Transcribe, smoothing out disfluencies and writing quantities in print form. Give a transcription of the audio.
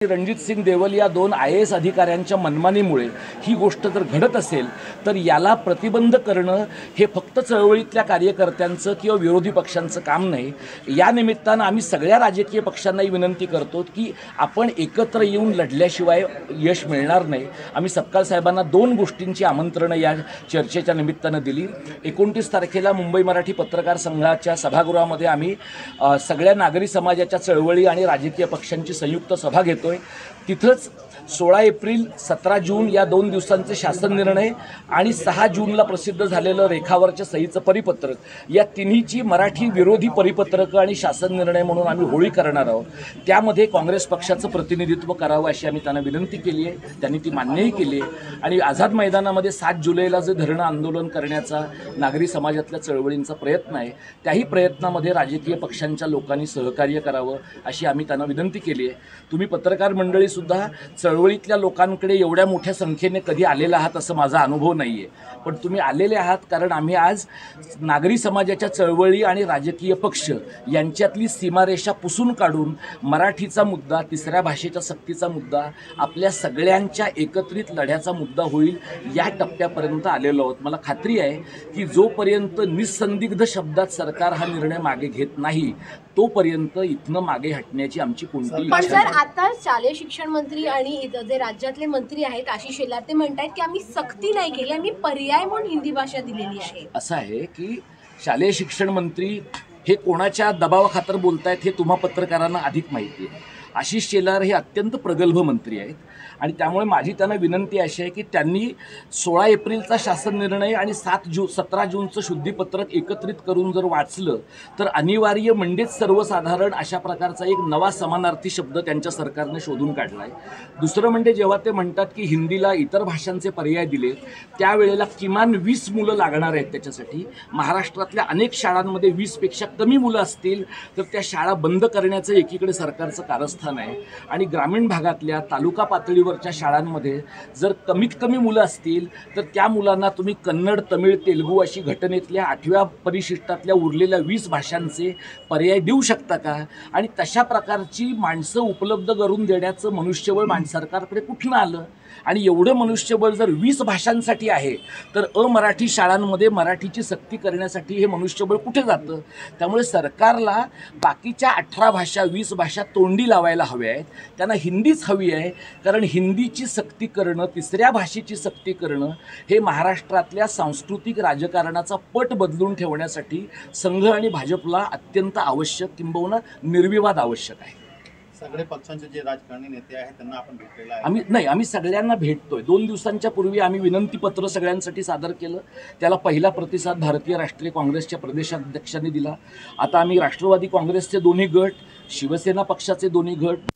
रणजित सिंग देवल या दोन IAS अधिकाऱ्यांच्या मनमानीमुळे ही गोष्ट जर घडत असेल तर याला प्रतिबंध करणं हे फक्त चळवळीतल्या कार्यकर्त्यांचं किंवा विरोधी पक्षांचं काम नाही। या निमित्तानं आम्ही सगळ्या राजकीय पक्षांनाही विनंती करतो की आपण एकत्र येऊन लढल्याशिवाय यश मिळणार नाही। आम्ही सपकाळ साहेबांना दोन गोष्टींची आमंत्रणं या चर्चेच्या निमित्तानं दिली। 29 तारखेला मुंबई मराठी पत्रकार संघाच्या सभागृहामध्ये आम्ही सगळ्या नागरी समाजाच्या चळवळी आणि राजकीय पक्षांची संयुक्त सभा घेतो। तिथंच 16 एप्रिल 17 जून या 2 दिवसांचे शासन निर्णय आणि 6 जूनला प्रसिद्ध झालेलं रेखावरच्या सहीचं परिपत्रक या तिन्हीची मराठी विरोधी परिपत्रकं आणि शासन निर्णय म्हणून आम्ही होळी करणार आहोत। त्यामध्ये काँग्रेस पक्षाचं प्रतिनिधित्व करावं अशी आम्ही त्यांना विनंती केली आहे। त्यांनी ती मान्यही केली आहे आणि आझाद मैदानामध्ये 7 जुलैला जे धरणं आंदोलन करण्याचा नागरी समाजातल्या चळवळींचा प्रयत्न आहे त्याही प्रयत्नामध्ये राजकीय पक्षांच्या लोकांनी सहकार्य करावं अशी आम्ही त्यांना विनंती केली आहे। तुम्ही पत्रकार मंडळीसुद्धा चळवळीतल्या लोकांकडे एवढ्या मोठ्या संख्येने कधी आलेला आहात असं माझा अनुभव नाही आहे, पण तुम्ही आलेले आहात कारण आम्ही आज नागरी समाजाच्या चळवळी आणि राजकीय पक्ष यांच्यातली सीमारेषा पुसून काढून मराठीचा मुद्दा, तिसऱ्या भाषेच्या सक्तीचा मुद्दा आपल्या सगळ्यांच्या एकत्रित लढ्याचा मुद्दा होईल या टप्प्यापर्यंत आलेलो आहोत। मला खात्री आहे की जोपर्यंत निसंदिग्ध शब्दात सरकार हा निर्णय मागे घेत नाही तोपर्यंत इथनं मागे हटण्याची आमची कोणतीही इच्छा नाही। पण नाही। सर आता शालेय शिक्षण मंत्री आणि जे राज्यातले मंत्री आहेत आशिष शेलार ते म्हणतात की आम्ही सक्ती नाही केली, आम्ही पर्याय म्हणून हिंदी भाषा दिलेली आहे। असं आहे की शालेय शिक्षण मंत्री हे कोणाच्या दबावाखातर बोलतायत हे तुम्हा पत्रकारांना अधिक माहिती आहे। आशिष शेलार हे अत्यंत प्रगल्भ मंत्री आहेत आणि त्यामुळे माझी त्यांना विनंती अशी आहे की त्यांनी 16 एप्रिलचा शासन निर्णय आणि 17 जूनचं शुद्धीपत्रक एकत्रित करून जर वाचलं तर अनिवार्य म्हणजेच सर्वसाधारण अशा प्रकारचा एक नवा समानार्थी शब्द त्यांच्या सरकारने शोधून काढला आहे। दुसरं म्हणजे जेव्हा ते म्हणतात की हिंदीला इतर भाषांचे पर्याय दिले त्यावेळेला किमान 20 मुलं लागणार आहेत त्याच्यासाठी। महाराष्ट्रातल्या अनेक शाळांमध्ये 20पेक्षा कमी मुलं असतील तर त्या शाळा बंद करण्याचं एकीकडे सरकारचं कारस्थान आहे आणि ग्रामीण भागातल्या तालुका पातळीवरच्या शाळांमध्ये जर कमीत कमी मुलं असतील तर त्या मुलांना तुम्ही कन्नड, तमिळ, तेलुगू अशी घटनेतल्या 8व्या परिशिष्टातल्या उरलेल्या 20 भाषांचे पर्याय देऊ शकता का? आणि तशा प्रकारची माणसं उपलब्ध करून देण्याचं मनुष्यबळ सरकारकडे कुठून आलं? आणि एवढं मनुष्यबळ जर 20 भाषांसाठी आहे तर अमराठी शाळांमध्ये मराठीची सक्ती करण्यासाठी हे मनुष्यबळ कुठे जातं? त्यामुळे सरकारला बाकीच्या 18 भाषा 20 भाषा तोंडी लावायला हव्या आहेत, त्यांना हिंदीच हवी आहे कारण हिंदीची सक्ती करणं, तिसऱ्या भाषेची सक्ती करणं हे महाराष्ट्रातल्या सांस्कृतिक राजकारणाचा पट बदलून ठेवण्यासाठी संघ आणि भाजपला अत्यंत आवश्यक किंबहुना निर्विवाद आवश्यक आहे। सगळे पक्षांचे जे राजकारणी नेते आहेत त्यांना आपण भेटलेला आहे? आम्ही सगळ्यांना भेटतोय। 2 दिवसांच्या पूर्वी आम्ही विनंतीपत्र सगळ्यांसाठी सादर केलं, त्याला पहिला प्रतिसाद भारतीय राष्ट्रीय काँग्रेसच्या प्रदेशाध्यक्षांनी दिला। आता आम्ही राष्ट्रवादी काँग्रेसचे दोन्ही गट, शिवसेना पक्षाचे दोन्ही गट,